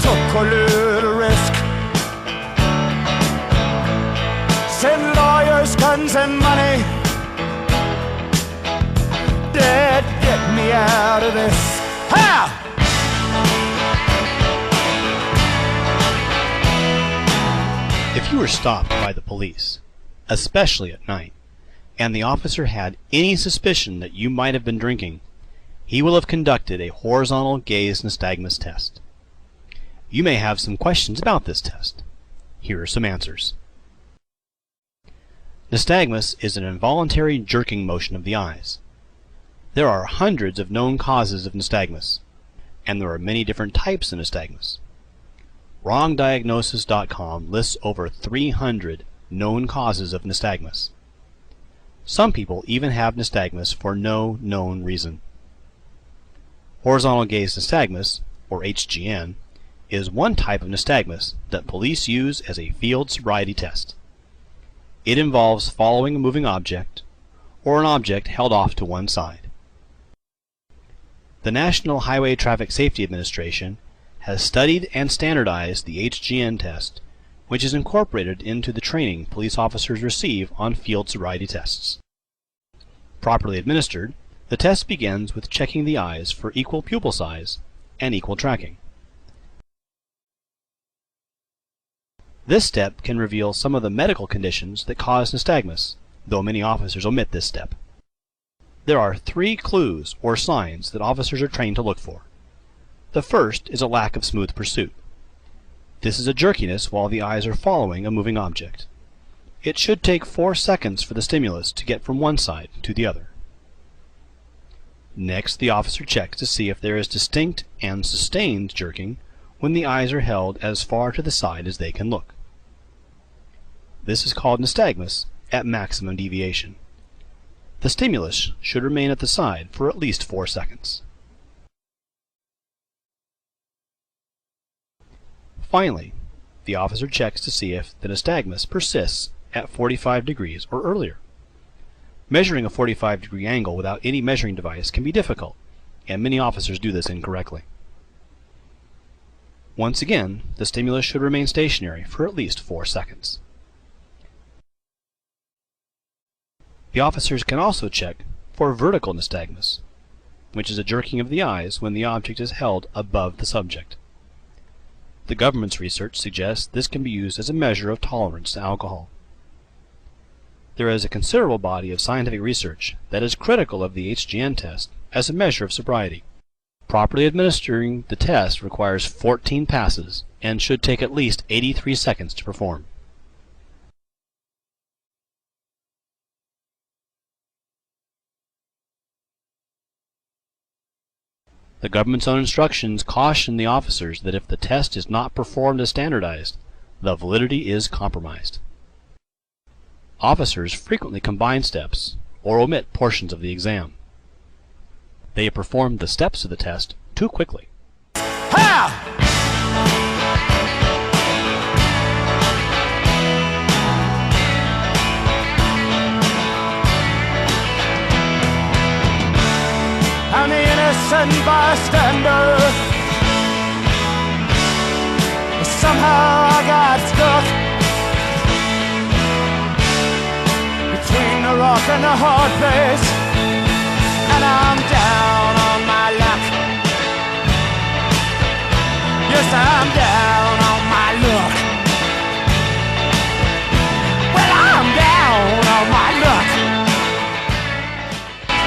took a little risk. Sent lawyers, guns, and money. Dad, get me out of this. Ha! If you were stopped by the police, especially at night, and the officer had any suspicion that you might have been drinking, he will have conducted a horizontal Gaze Nystagmus test. You may have some questions about this test. Here are some answers. Nystagmus is an involuntary jerking motion of the eyes. There are hundreds of known causes of nystagmus, and there are many different types of nystagmus. WrongDiagnosis.com lists over 300 known causes of nystagmus. Some people even have nystagmus for no known reason. Horizontal Gaze Nystagmus, or HGN, is one type of nystagmus that police use as a field sobriety test. It involves following a moving object, or an object held off to one side. The National Highway Traffic Safety Administration has studied and standardized the HGN test, which is incorporated into the training police officers receive on field sobriety tests. Properly administered, the test begins with checking the eyes for equal pupil size and equal tracking. This step can reveal some of the medical conditions that cause nystagmus, though many officers omit this step. There are 3 clues or signs that officers are trained to look for. The first is a lack of smooth pursuit. This is a jerkiness while the eyes are following a moving object. It should take 4 seconds for the stimulus to get from one side to the other. Next, the officer checks to see if there is distinct and sustained jerking when the eyes are held as far to the side as they can look. This is called nystagmus at maximum deviation. The stimulus should remain at the side for at least 4 seconds. Finally, the officer checks to see if the nystagmus persists at 45 degrees or earlier. Measuring a 45-degree angle without any measuring device can be difficult, and many officers do this incorrectly. Once again, the stimulus should remain stationary for at least 4 seconds. The officers can also check for vertical nystagmus, which is a jerking of the eyes when the object is held above the subject. The government's research suggests this can be used as a measure of tolerance to alcohol. There is a considerable body of scientific research that is critical of the HGN test as a measure of sobriety. Properly administering the test requires 14 passes and should take at least 83 seconds to perform. The government's own instructions caution the officers that if the test is not performed as standardized, the validity is compromised. Officers frequently combine steps or omit portions of the exam. They have performed the steps of the test too quickly. Ha! I'm the innocent bystander. Somehow I got stuck between the rock and the hard place, and I'm down.